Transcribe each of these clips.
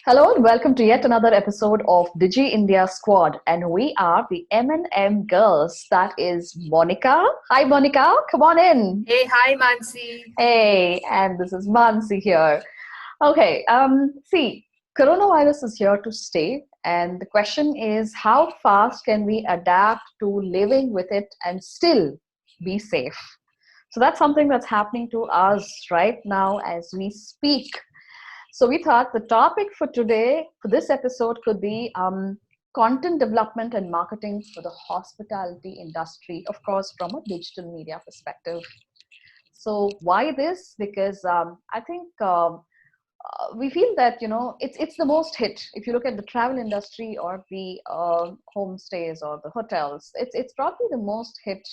Hello and welcome to yet another episode of Digi India Squad, and we are the M&M girls. That is Monica. Hi, Monica. Come on in. Hey, hi, Mansi. Hey, and this is Mansi here. Okay. See, coronavirus is here to stay, and the question is, how fast can we adapt to living with it and still be safe? So that's something that's happening to us right now as we speak. So we thought the topic for today, for this episode, could be content development and marketing for the hospitality industry, of course, from a digital media perspective. So why this? Because I think we feel that it's the most hit. If you look at the travel industry or the homestays or the hotels, it's probably the most hit.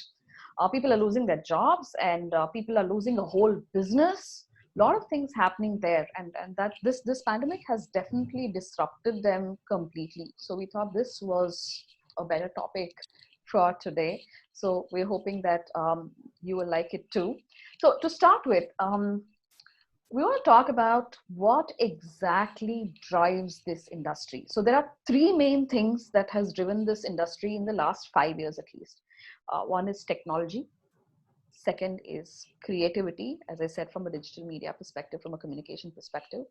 People are losing their jobs, and people are losing a whole business. A lot of things happening there, and that this pandemic has definitely disrupted them completely. So we thought this was a better topic for today. So we're hoping that you will like it too. So to start with, we want to talk about what exactly drives this industry. So there are three main things that has driven this industry in the last 5 years at least. One is technology. Second is creativity, as I said, from a digital media perspective, from a communication perspective.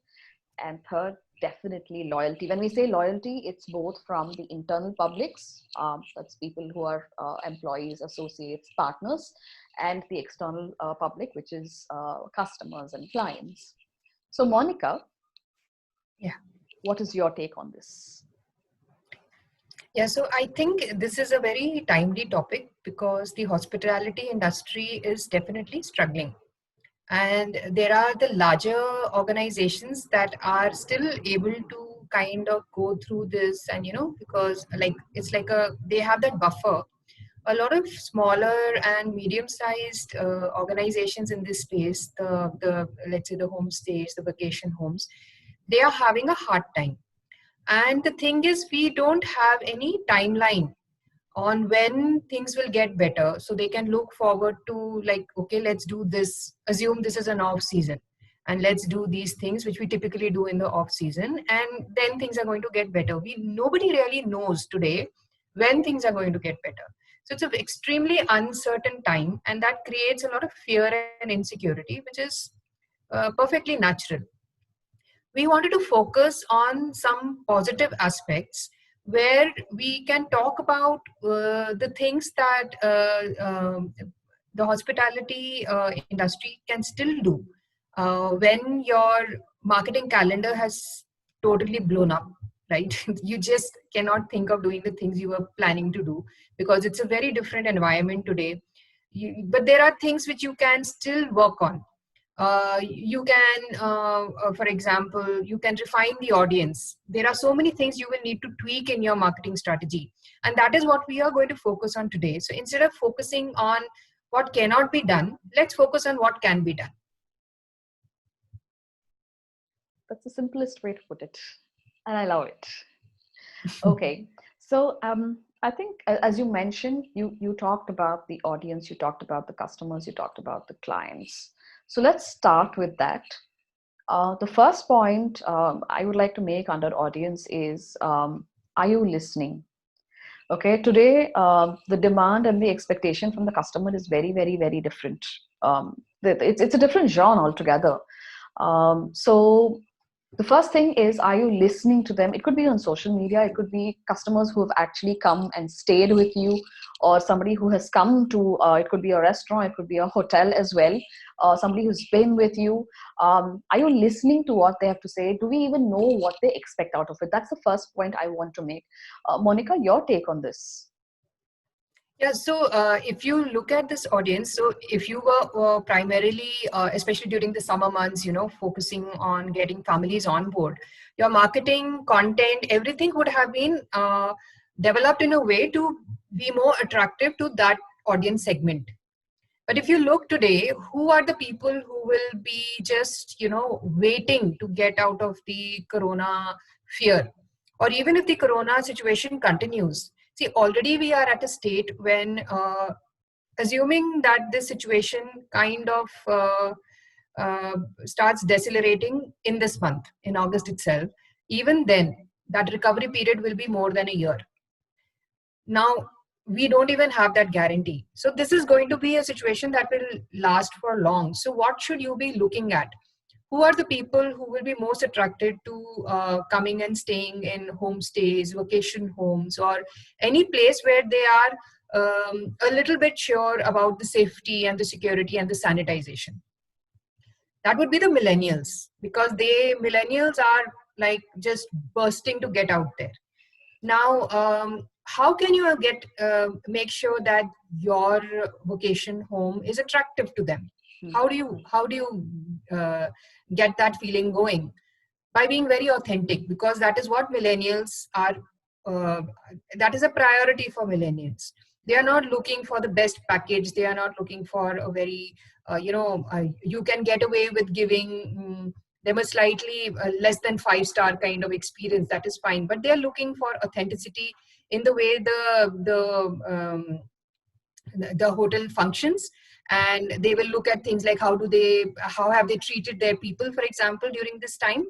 And third, definitely loyalty. When we say loyalty, it's both from the internal publics, that's people who are employees, associates, partners, and the external public, which is customers and clients. So, Monica, Yeah. what is your take on this? Yeah, so I think this is a very timely topic because the hospitality industry is definitely struggling. And there are the larger organizations that are still able to kind of go through this, and because it's like they have that buffer. A lot of smaller and medium-sized organizations in this space, the let's say the homestays, the vacation homes, they are having a hard time. And the thing is, we don't have any timeline on when things will get better. So they can look forward to, like, okay, let's do this. Assume this is an off season, and let's do these things which we typically do in the off season, and then things are going to get better. Nobody really knows today when things are going to get better. So it's an extremely uncertain time, and that creates a lot of fear and insecurity, which is perfectly natural. We wanted to focus on some positive aspects where we can talk about the things that the hospitality industry can still do when your marketing calendar has totally blown up, right? You just cannot think of doing the things you were planning to do because it's a very different environment today. But there are things which you can still work on. You can for example, you can refine the audience. There are so many things you will need to tweak in your marketing strategy, and that is what we are going to focus on today. So instead of focusing on what cannot be done, let's focus on what can be done. That's the simplest way to put it, and I love it. Okay, so I think as you mentioned, you talked about the audience, you talked about the customers, you talked about the clients. So let's start with that. The first point I would like to make under audience is, are you listening? Okay, today the demand and the expectation from the customer is very, very, very different. It's a different genre altogether. So the first thing is, are you listening to them? It could be on social media, it could be customers who have actually come and stayed with you, or somebody who has come to, it could be a restaurant, it could be a hotel as well, somebody who's been with you. Are you listening to what they have to say? Do we even know what they expect out of it? That's the first point I want to make. Monica, your take on this? Yeah, so if you look at this audience, so if you were primarily, especially during the summer months, focusing on getting families on board, your marketing, content, everything would have been developed in a way to be more attractive to that audience segment. But if you look today, who are the people who will be just, waiting to get out of the corona fear? Or even if the corona situation continues, see, already we are at a state when, assuming that this situation kind of starts decelerating in this month, in August itself, even then that recovery period will be more than a year. Now we don't even have that guarantee, so this is going to be a situation that will last for long. So what should you be looking at? Who are the people who will be most attracted to coming and staying in homestays, vacation homes, or any place where they are a little bit sure about the safety and the security and the sanitization? That would be the millennials, because millennials are like just bursting to get out there. Now, how can you make sure that your vacation home is attractive to them? Hmm. How do you get that feeling going? By being very authentic, because that is what millennials are. Uh, that is a priority for millennials. They are not looking for the best package. They are not looking for a very, you can get away with giving them a slightly less than 5-star kind of experience. That is fine, but they are looking for authenticity in the way the hotel functions, and they will look at things like how have they treated their people, for example, during this time.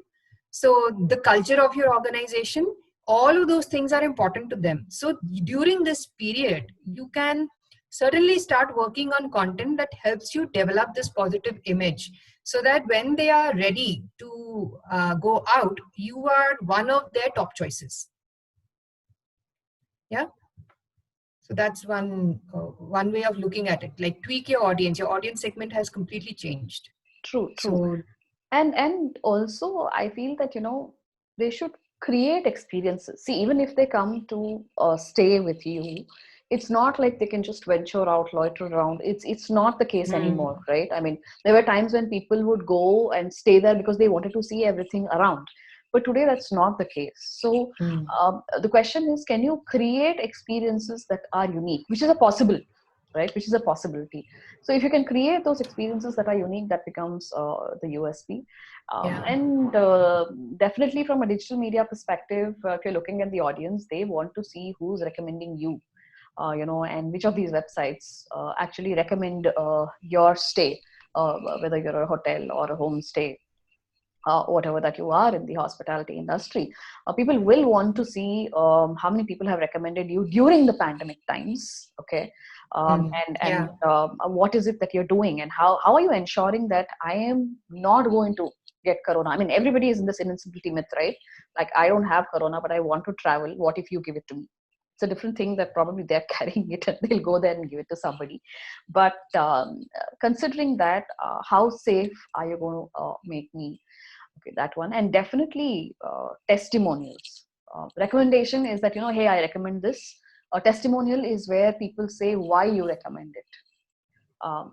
So the culture of your organization, all of those things are important to them. So during this period you can certainly start working on content that helps you develop this positive image, so that when they are ready to go out, you are one of their top choices. Yeah. So that's one way of looking at it. Like, tweak your audience. Your audience segment has completely changed. True, true. So And also I feel that they should create experiences. See, even if they come to stay with you, it's not like they can just venture out, loiter around. It's not the case anymore, mm, right? I mean, there were times when people would go and stay there because they wanted to see everything around, but today that's not the case. So mm, the question is, can you create experiences that are unique, which is a possible, right, which is a possibility. So if you can create those experiences that are unique, that becomes the USP. yeah. And definitely from a digital media perspective, if you're looking at the audience, they want to see who's recommending you, and which of these websites actually recommend your stay, whether you're a hotel or a homestay, whatever that you are in the hospitality industry. People will want to see how many people have recommended you during the pandemic times. Okay. And Yeah. what is it that you're doing, and how are you ensuring that I am not going to get corona? I mean, everybody is in this invincibility myth, right? Like, I don't have corona but I want to travel, what if you give it to me? It's a different thing that probably they're carrying it and they'll go there and give it to somebody. But considering that, how safe are you going to make me? Okay, that one. And definitely testimonials. Recommendation is that, hey, I recommend this. A testimonial is where people say why you recommend it.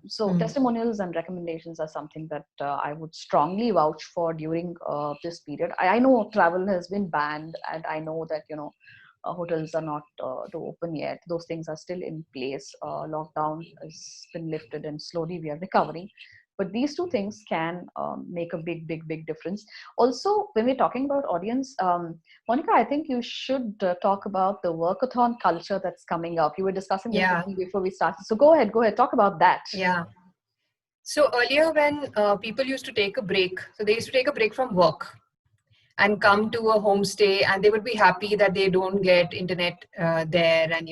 So Mm, testimonials and recommendations are something that I would strongly vouch for during this period. I know travel has been banned, and I know that hotels are not to open yet. Those things are still in place. Lockdown has been lifted, and slowly we are recovering. But these two things can make a big, big, big difference. Also, when we're talking about audience, Monica, I think you should talk about the workathon culture that's coming up. You were discussing this with yeah. me before we started. So go ahead, talk about that. Yeah. So earlier, when people used to take a break, so they used to take a break from work and come to a homestay, and they would be happy that they don't get internet there, and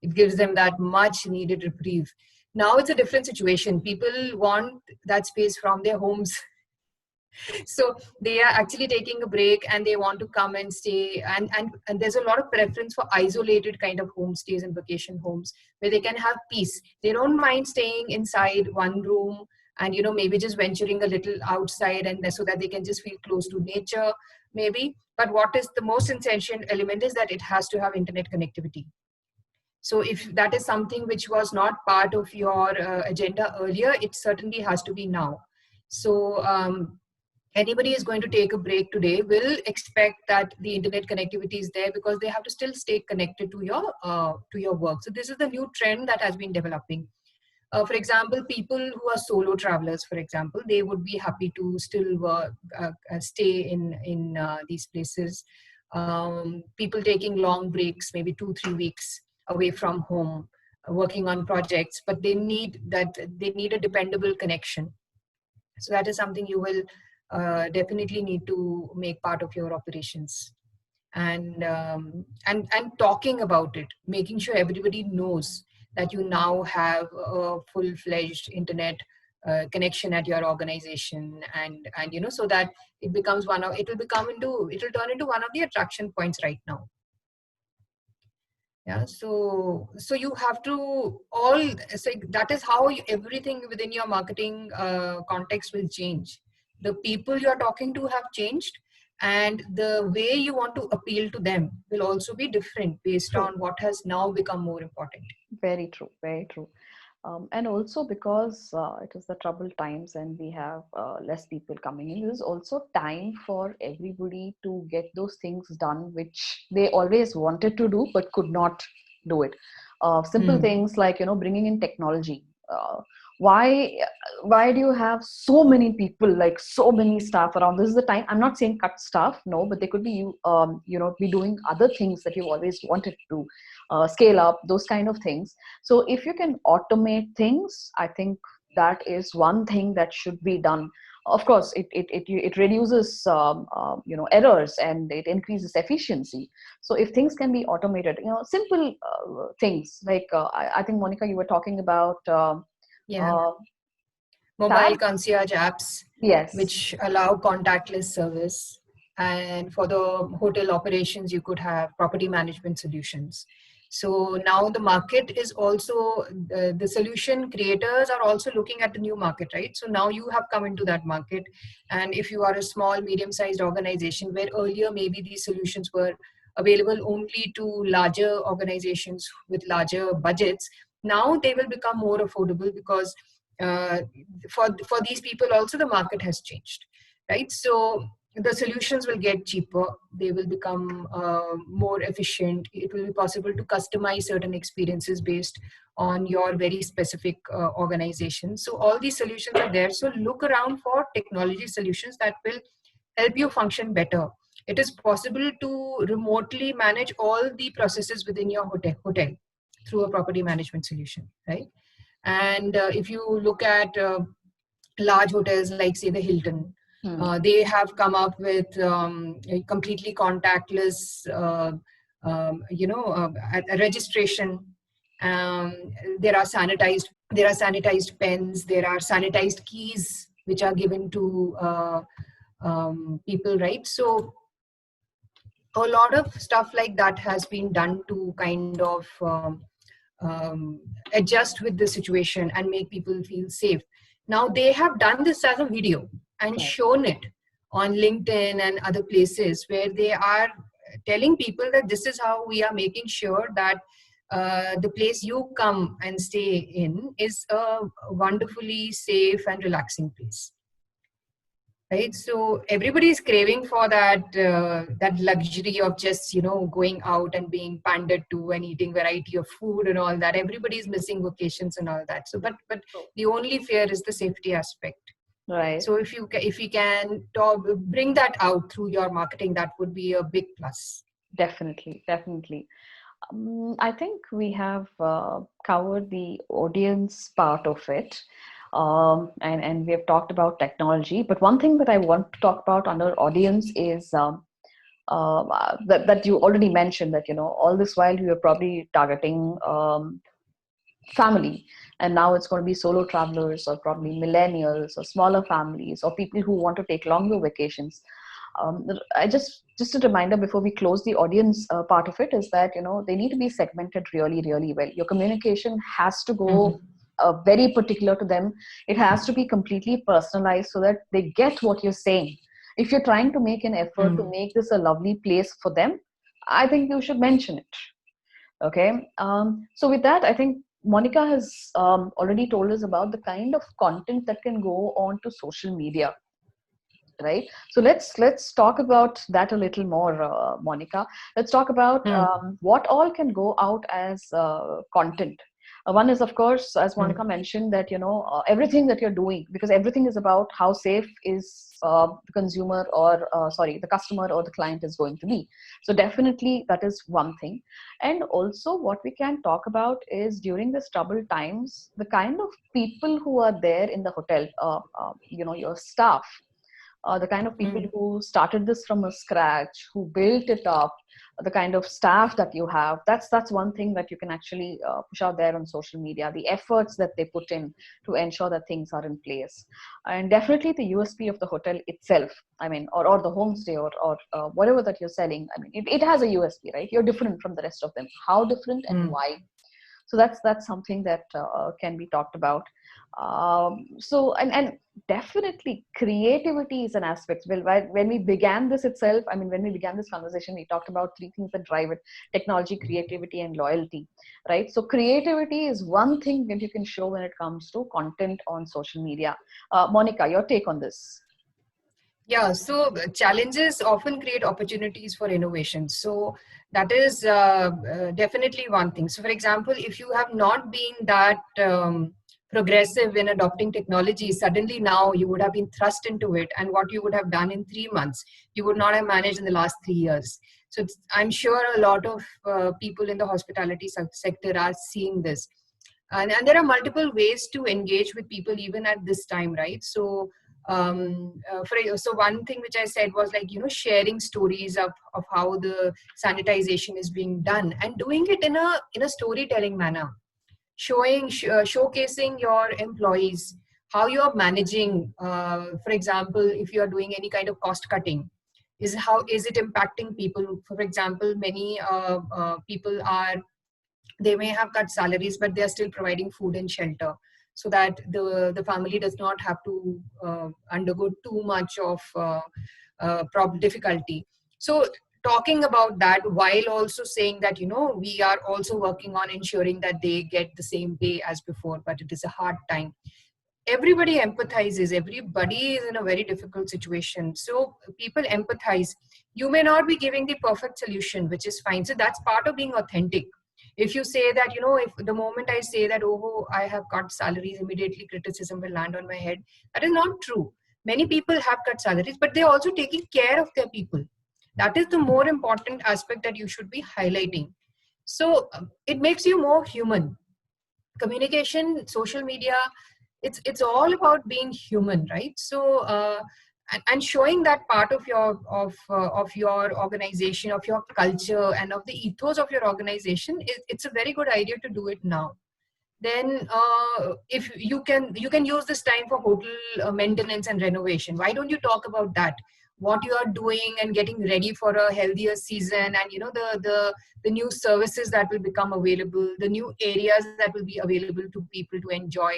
it gives them that much needed reprieve. Now it's a different situation. People want that space from their homes. So they are actually taking a break, and they want to come and stay, and there's a lot of preference for isolated kind of homestays and vacation homes, where they can have peace. They don't mind staying inside one room, and maybe just venturing a little outside, and so that they can just feel close to nature, maybe. But what is the most essential element is that it has to have internet connectivity. So if that is something which was not part of your agenda earlier, it certainly has to be now. So anybody is going to take a break today will expect that the internet connectivity is there, because they have to still stay connected to your work. So this is the new trend that has been developing. For example, people who are solo travelers, for example, they would be happy to still stay in these places. People taking long breaks, maybe 2-3 weeks away from home, working on projects, but they need a dependable connection. So that is something you will definitely need to make part of your operations. And talking about it, making sure everybody knows that you now have a full-fledged internet connection at your organization, and so that it will turn into one of the attraction points right now. Yeah, so you have to all so that is how everything within your marketing context will change. The people you are talking to have changed, and the way you want to appeal to them will also be different based True. on what has now become more important. Very true. Very true. And also because it is the troubled times and we have less people coming in, this is also time for everybody to get those things done which they always wanted to do but could not do it. Simple Hmm. things like, bringing in technology. Uh, why why do you have so many people, like so many staff around? This is the time. I'm not saying cut staff, no, but they could be be doing other things that you've always wanted to scale up, those kind of things. So if you can automate things, I think that is one thing that should be done. Of course, it reduces errors and it increases efficiency. So if things can be automated, simple things like I think Monica, you were talking about Yeah, uh, mobile tab. concierge apps Yes. which allow contactless service. And for the hotel operations, you could have property management solutions. So now the market is also, the solution creators are also looking at the new market, right? So now you have come into that market. And if you are a small, medium sized organization where earlier maybe these solutions were available only to larger organizations with larger budgets, now they will become more affordable because uh, for these people also the market has changed, right? So the solutions will get cheaper, they will become more efficient, it will be possible to customize certain experiences based on your very specific organization. So all these solutions are there, so look around for technology solutions that will help you function better. It is possible to remotely manage all the processes within your hotel through a property management solution, right? And if you look at large hotels like, say, the Hilton, Hmm. they have come up with a completely contactless, a registration. Um, there are sanitized pens. There are sanitized keys which are given to people, right? So a lot of stuff like that has been done to kind of adjust with the situation and make people feel safe. Now they have done this as a video and Right. shown it on LinkedIn and other places where they are telling people that this is how we are making sure that the place you come and stay in is a wonderfully safe and relaxing place, right? So everybody is craving for that luxury of just going out and being pandered to and eating variety of food and all that. Everybody is missing vacations and all that. So but the only fear is the safety aspect. Right. So if you can bring that out through your marketing, that would be a big plus. Definitely, definitely. I think we have covered the audience part of it, and we have talked about technology. But one thing that I want to talk about under audience is that you already mentioned, that all this while you were probably targeting family, and now it's going to be solo travelers or probably millennials or smaller families or people who want to take longer vacations. I just a reminder before we close the audience part of it is that they need to be segmented really, really well. Your communication has to go Mhm. very particular to them. It has to be completely personalized so that they get what you're saying. If you're trying to make an effort to Mhm. make this a lovely place for them, I think you should mention it. Okay. So with that, I think Monica has already told us about the kind of content that can go on to social media, right? So let's talk about that a little more, Monica. Let's talk about Mhm. what all can go out as content. One is, of course, as Mhm. Monica mentioned, that everything that you're doing, because everything is about how safe is the consumer, or sorry, the customer or the client is going to be. So definitely that is one thing. And also what we can talk about is, during this troubled times, the kind of people who are there in the hotel, your staff, the kind of people Mm. who started this from a scratch, who built it up, the kind of staff that you have. That's one thing that you can actually push out there on social media. The efforts that they put in to ensure that things are in place, and definitely the USP of the hotel itself. I mean, or the homestay, or whatever that you're selling. I mean, it has a USP, right? You're different from the rest of them. How different and Mm. why? So that's something that can be talked about. So and definitely creativity is an aspect. Well, when we began this itself, I mean, when we began this conversation, we talked about three things that drive it: technology, creativity, and loyalty, right? So creativity is one thing that you can show when it comes to content on social media. Monica, your take on this? Yeah, so challenges often create opportunities for innovation. So that is definitely one thing. So, for example, if you have not been that progressive in adopting technology, suddenly now you would have been thrust into it, and what you would have done in 3 months, you would not have managed in the last 3 years. So, I'm sure a lot of people in the hospitality sector are seeing this. And there are multiple ways to engage with people even at this time, right? So so one thing which I said was, like, sharing stories of how the sanitization is being done, and doing it in a storytelling manner, showcasing your employees, how you are managing, for example, if you are doing any kind of cost cutting, how is it impacting people. For example, many people are, they may have cut salaries, but they are still providing food and shelter, so that the family does not have to undergo too much of difficulty. So talking about that, while also saying that, we are also working on ensuring that they get the same pay as before, but it is a hard time. Everybody empathizes, everybody is in a very difficult situation, so people empathize. You may not be giving the perfect solution, which is fine. So that's part of being authentic. If you say that, if the moment I say that, oh, I have cut salaries, immediately criticism will land on my head. That is not true. Many people have cut salaries, but they're also taking care of their people. That is the more important aspect that you should be highlighting. So it makes you more human. Communication, social media, it's all about being human, right? So and showing that part of your organization, of your culture, and of the ethos of your organization, it's a very good idea to do it now. Then if you can use this time for hotel maintenance and renovation. Why don't you talk about that, what you are doing and getting ready for a healthier season, and the new services that will become available, the new areas that will be available to people to enjoy.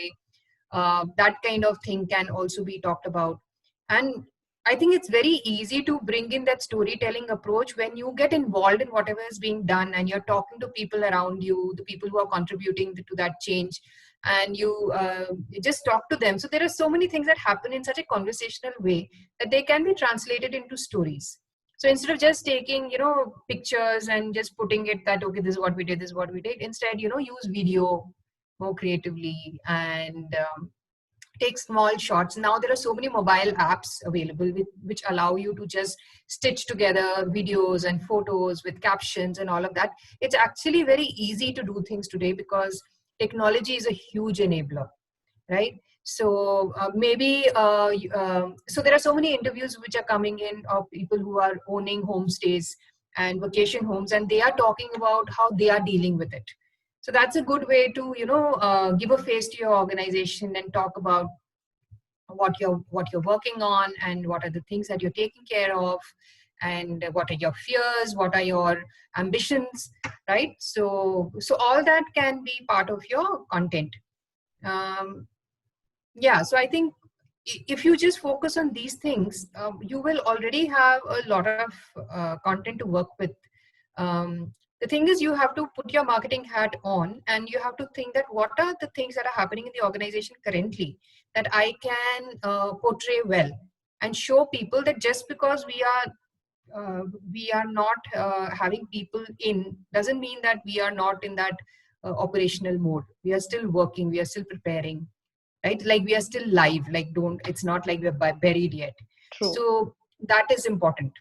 That kind of thing can also be talked about. And I think it's very easy to bring in that storytelling approach when you get involved in whatever is being done, and you're talking to people around you, the people who are contributing to that change, and you just talk to them. So there are so many things that happen in such a conversational way that they can be translated into stories. So instead of just taking, pictures and just putting it that, okay, this is what we did, this is what we did, instead, use video more creatively, and take small shots. Now there are so many mobile apps available which allow you to just stitch together videos and photos with captions and all of that. It's actually very easy to do things today because technology is a huge enabler, right? So so there are so many interviews which are coming in of people who are owning homestays and vacation homes, and they are talking about how they are dealing with it. So that's a good way to give a face to your organization and talk about what you're working on, and what are the things that you're taking care of, and what are your fears, what are your ambitions, right? So all that can be part of your content. um, yeah, so I think if you just focus on these things, you will already have a lot of content to work with. The thing is, you have to put your marketing hat on, and you have to think that what are the things that are happening in the organization currently that I can portray well, and show people that just because we are not having people in, doesn't mean that we are not in that operational mode. We are still working, we are still preparing, right? Like we are still live, like don't, it's not like we're buried yet. True. So that is important.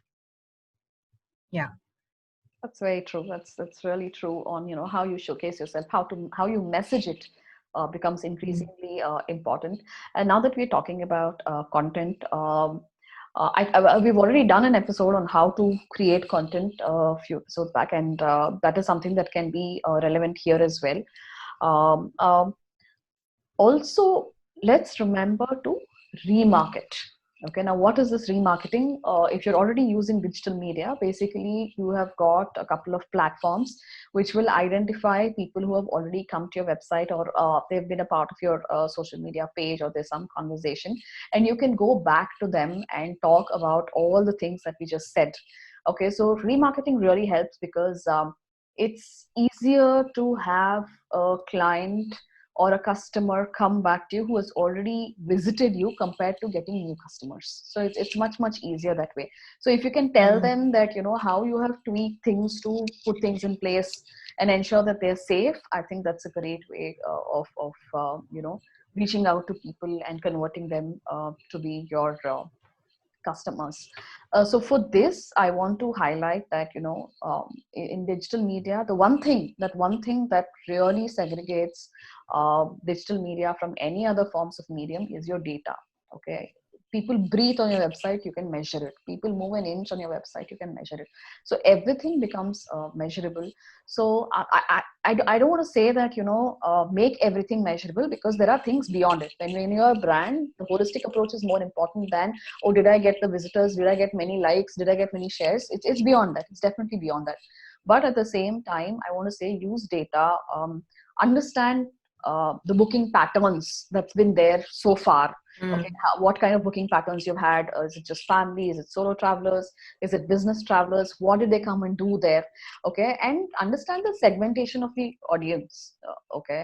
Yeah. That's very true. That's really true on how you showcase yourself, how you message it becomes Mm. increasingly important. And now that we're talking about content, we've already done an episode on how to create content a few episodes back, and that is something that can be relevant here as well. Um, um, Also, let's remember to remarket. Okay, now what is this remarketing? If you're already using digital media, basically you have got a couple of platforms which will identify people who have already come to your website, or they've been a part of your social media page, or there's some conversation, and you can go back to them and talk about all the things that we just said. Okay, so remarketing really helps because it's easier to have a client or a customer come back to you who has already visited you compared to getting new customers. So it's much easier that way. So if you can tell Mm. them that how you have tweaked things to put things in place and ensure that they're safe, I think that's a great way of reaching out to people and converting them to be your customers. So for this, I want to highlight that in digital media, the one thing that really segregates digital media from any other forms of medium is your data. Okay, people breathe on your website, you can measure it. People move an inch on your website, you can measure it. So everything becomes measurable. So I don't want to say that make everything measurable, because there are things beyond it. When you're a brand, the holistic approach is more important than, oh, did I get the visitors, did I get many likes, did I get many shares. It's beyond that, it's definitely beyond that. But at the same time, I want to say use data, understand the booking patterns that's been there so far. Okay, Mm. what kind of booking patterns you've had? Is it just family? Is it solo travelers? Is it business travelers? What did they come and do there? Okay, and understand the segmentation of the audience. Okay,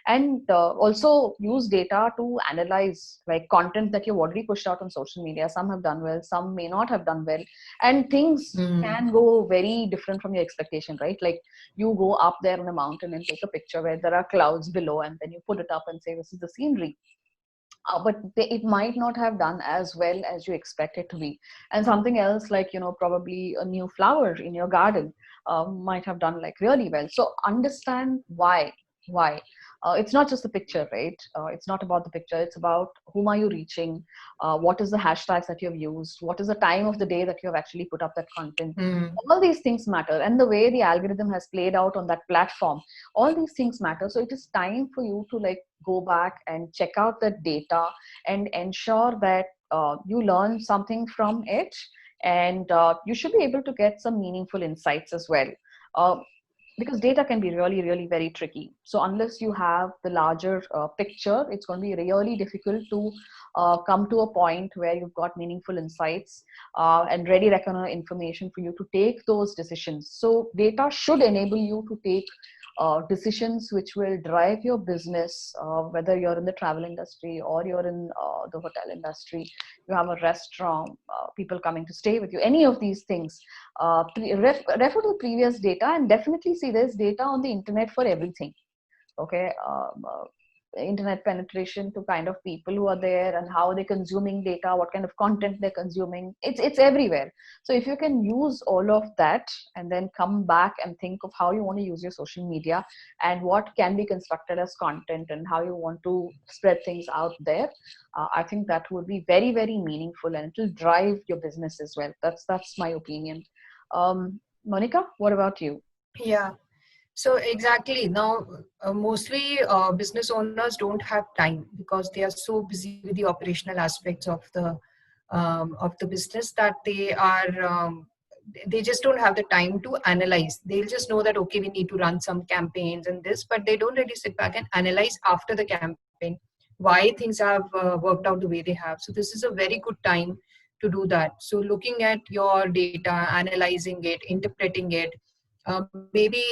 and also use data to analyze like content that you've already pushed out on social media. Some have done well, some may not have done well, and things Mm. can go very different from your expectation, right? Like you go up there on a mountain and take a picture where there are clouds below, and then you put it up and say this is the scenery. But it might not have done as well as you expect it to be. And something else, like probably a new flower in your garden might have done like really well. So understand why. It's not just the picture, right? It's not about the picture, it's about whom are you reaching, what is the hashtags that you've used, what is the time of the day that you have actually put up that content. Mm. All these things matter, and the way the algorithm has played out on that platform, all these things matter. So it is time for you to like go back and check out the data and ensure that you learn something from it, and you should be able to get some meaningful insights as well. Uh, because data can be really really very tricky. So unless you have the larger picture, it's going to be really difficult to come to a point where you've got meaningful insights and ready reckoner information for you to take those decisions. So data should enable you to take decisions which will drive your business, whether you're in the travel industry or you're in the hotel industry, you have a restaurant, people coming to stay with you, any of these things. Refer to previous data, and definitely see there's data on the internet for everything. Okay, internet penetration to kind of people who are there and how they're consuming data, what kind of content they're consuming. It's everywhere. So if you can use all of that and then come back and think of how you want to use your social media and what can be constructed as content and how you want to spread things out there, I think that would be very very meaningful, and it will drive your business as well. That's my opinion. Monica, what about you? Yeah. So exactly now, mostly business owners don't have time because they are so busy with the operational aspects of the business that they just don't have the time to analyze. They'll just know that okay, we need to run some campaigns and this, but they don't really sit back and analyze after the campaign why things have worked out the way they have. So this is a very good time to do that. So looking at your data, analyzing it, interpreting it, maybe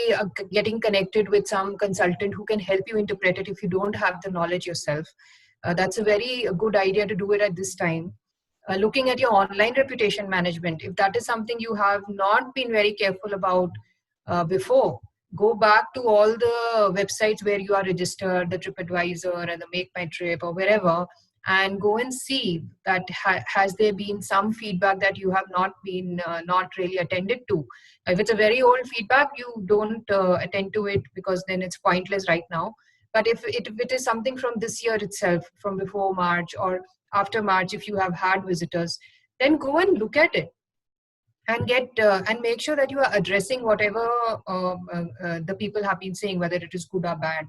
getting connected with some consultant who can help you interpret it if you don't have the knowledge yourself. That's a very good idea to do it at this time. Looking at your online reputation management, if that is something you have not been very careful about before, go back to all the websites where you are registered, the TripAdvisor and the Make My Trip or wherever, and go and see that has there been some feedback that you have not really attended to. If it's a very old feedback, you don't attend to it because then it's pointless right now. But if it is something from this year itself, from before March or after March, if you have had visitors, then go and look at it and get and make sure that you are addressing whatever the people have been saying, whether it is good or bad.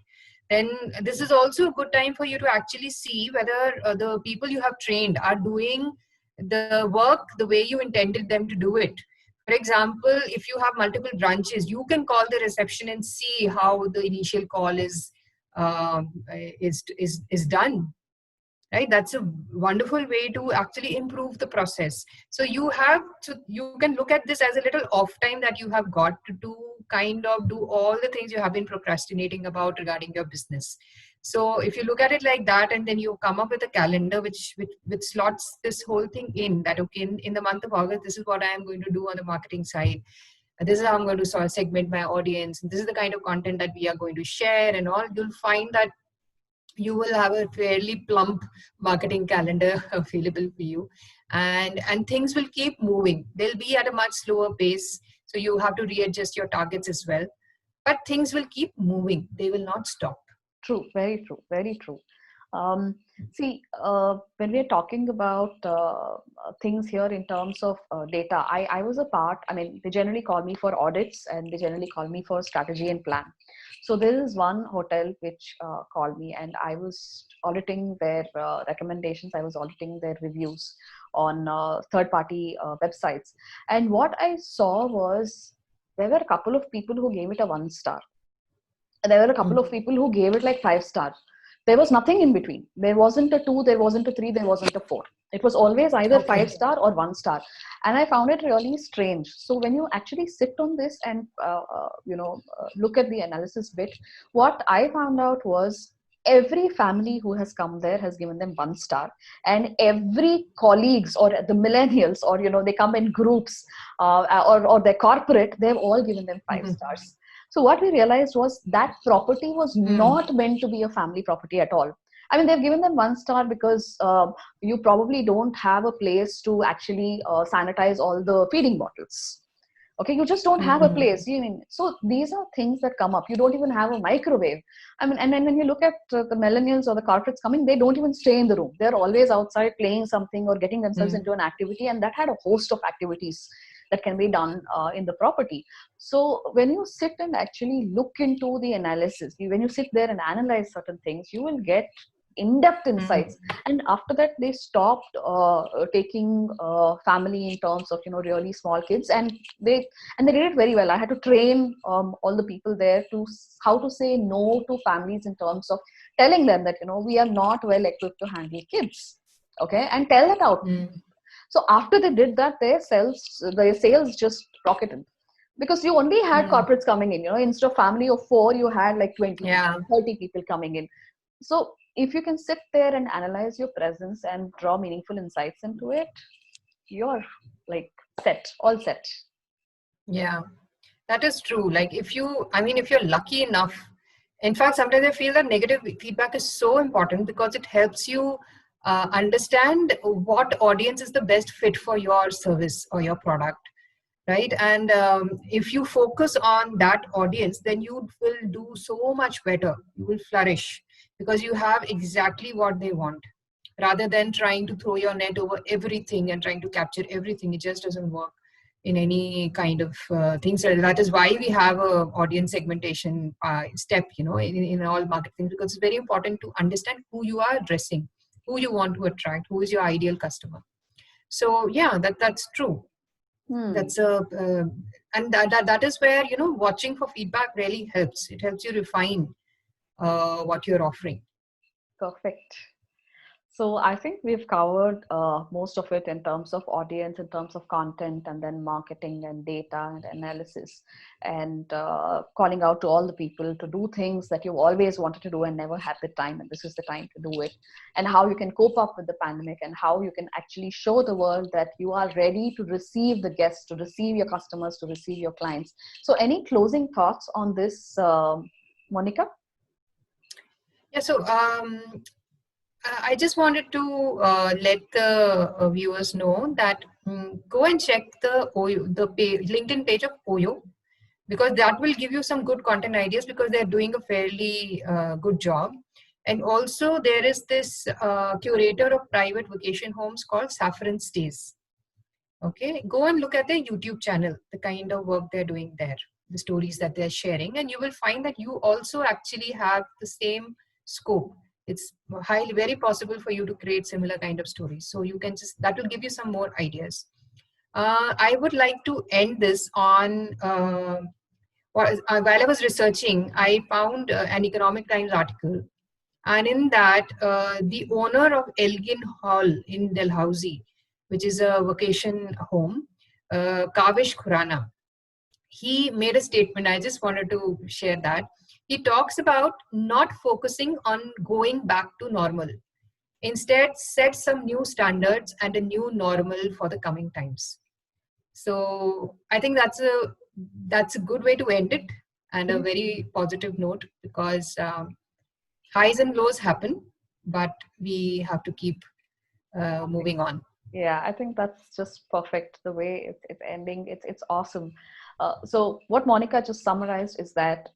Then this is also a good time for you to actually see whether the people you have trained are doing the work the way you intended them to do it. For example, if you have multiple branches, you can call the reception and see how the initial call is done, right? That's a wonderful way to actually improve the process. So you can look at this as a little off time that you have got to kind of do all the things you have been procrastinating about regarding your business. So if you look at it like that, and then you come up with a calendar which slots this whole thing in, that okay, in the month of August, this is what I am going to do on the marketing side, this is how I'm going to sort of segment my audience, and this is the kind of content that we are going to share and all, you'll find that you will have a fairly plump marketing calendar available for you, and things will keep moving. They'll be at a much slower pace, so you have to readjust your targets as well, but things will keep moving, they will not stop. True, very true, very true. See, when we're talking about things here in terms of data, I was a part, I mean, they generally call me for audits and they generally call me for strategy and plan. So there is one hotel which called me, and I was auditing their recommendations, I was auditing their reviews on third-party websites. And what I saw was there were a couple of people who gave it a 1 star. There were a couple of people who gave it like 5 stars. There was nothing in between. There wasn't a 2, there wasn't a 3, there wasn't a 4. It was always either Okay. 5 star or 1 star. And I found it really strange. So when you actually sit on this and look at the analysis bit, what I found out was every family who has come there has given them 1 star, and every colleagues or the millennials, or they come in groups, or their corporate, they've all given them 5 stars. So what we realized was that property was not meant to be a family property at all. I mean, they've given them 1 star because you probably don't have a place to actually sanitize all the feeding bottles. Okay, you just don't have a place. So these are things that come up. You don't even have a microwave. I mean, and then when you look at the millennials or the corporates coming, they don't even stay in the room. They're always outside playing something or getting themselves into an activity, and that had a host of activities that can be done in the property. So when you sit and actually look into the analysis, when you sit there and analyze certain things, you will get in-depth insights. And after that, they stopped taking family in terms of really small kids, and they did it very well. I had to train all the people there to how to say no to families in terms of telling them that we are not well equipped to handle kids. Okay, and tell that out. So after they did that, their sales just rocketed, because you only had corporates coming in. Instead of family of 4, you had like 20, 30 people coming in. So if you can sit there and analyze your presence and draw meaningful insights into it, you're like all set. Yeah, that is true. Like if you're lucky enough, in fact, sometimes I feel that negative feedback is so important because it helps you understand what audience is the best fit for your service or your product, right? And if you focus on that audience, then you will do so much better. You will flourish because you have exactly what they want, rather than trying to throw your net over everything and trying to capture everything. It just doesn't work in any kind of things. So that is why we have a audience segmentation step, in all marketing, because it's very important to understand who you are addressing, who you want to attract, who is your ideal customer. So yeah, that's true. That's and that is where watching for feedback really helps. It helps you refine what you're offering. Perfect. So I think we've covered most of it in terms of audience, in terms of content, and then marketing and data and analysis, and calling out to all the people to do things that you've always wanted to do and never had the time, and this is the time to do it, and how you can cope up with the pandemic, and how you can actually show the world that you are ready to receive the guests, to receive your customers, to receive your clients. So any closing thoughts on this, Monica? Yeah, so I just wanted to let the viewers know that go and check the LinkedIn page of OYO, because that will give you some good content ideas, because they're doing a fairly good job. And also there is this curator of private vacation homes called Saffron Stays. Okay, go and look at their YouTube channel, the kind of work they're doing there, the stories that they're sharing, and you will find that you also actually have the same scope. It's highly very possible for you to create similar kind of stories. So you can just, that will give you some more ideas. I would like to end this on while I was researching, I found an Economic Times article, and in that, the owner of Elgin Hall in Dalhousie, which is a vacation home, Kavish Khurana, he made a statement. I just wanted to share that. He talks about not focusing on going back to normal. Instead, set some new standards and a new normal for the coming times. So I think that's a good way to end it, and a very positive note, because highs and lows happen, but we have to keep moving on. Yeah, I think that's just perfect. The way it's ending, it's awesome. So what Monica just summarized is that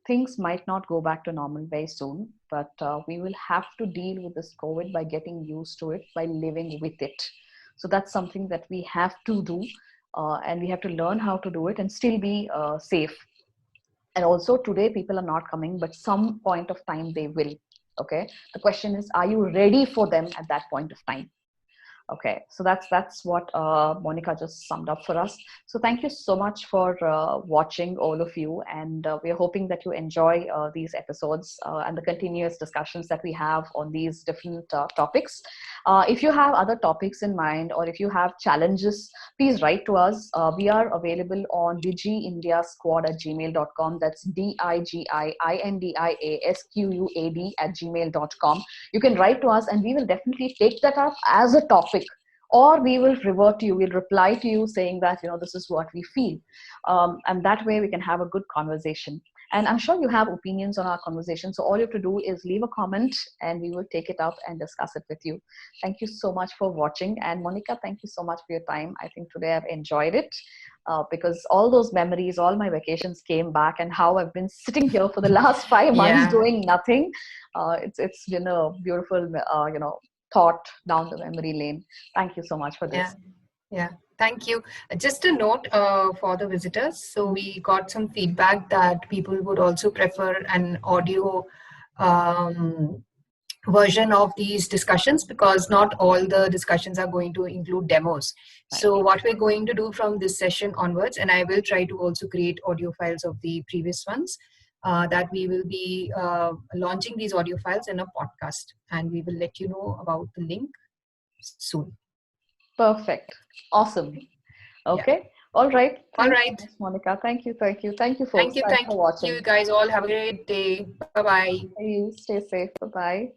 things might not go back to normal very soon, but we will have to deal with this COVID by getting used to it, by living with it. So that's something that we have to do, and we have to learn how to do it and still be safe. And also today people are not coming, but some point of time they will. Okay, the question is, are you ready for them at that point of time? Okay, so that's what Monica just summed up for us. So thank you so much for watching, all of you, and we are hoping that you enjoy these episodes and the continuous discussions that we have on these different topics. If you have other topics in mind, or if you have challenges, please write to us. We are available on digiindiasquad@gmail.com. That's digiindiasquad@gmail.com. You can write to us, and we will definitely take that up as a topic, or we will revert to you, we'll reply to you saying that, this is what we feel. And that way we can have a good conversation. And I'm sure you have opinions on our conversation, so all you have to do is leave a comment and we will take it up and discuss it with you. Thank you so much for watching. And Monica, thank you so much for your time. I think today I've enjoyed it, because all those memories, all my vacations came back, and how I've been sitting here for the last 5 months Yeah, doing nothing. It's been a beautiful thought down the memory lane. Thank you so much for yeah, this. yeah. Thank you. Just a note for the visitors. So we got some feedback that people would also prefer an audio um, version of these discussions, because not all the discussions are going to include demos. Right. So what we're going to do from this session onwards, and I will try to also create audio files of the previous ones, that we will be launching these audio files in a podcast, and we will let you know about the link soon. Perfect. Awesome. Yeah. Okay. All right. All Thanks so right. much, Monica. Thank you. Thank you. Thank you, folks. Thank you. Thanks Thank for you, watching. guys. All have a great day. Bye bye. You stay safe. Bye bye.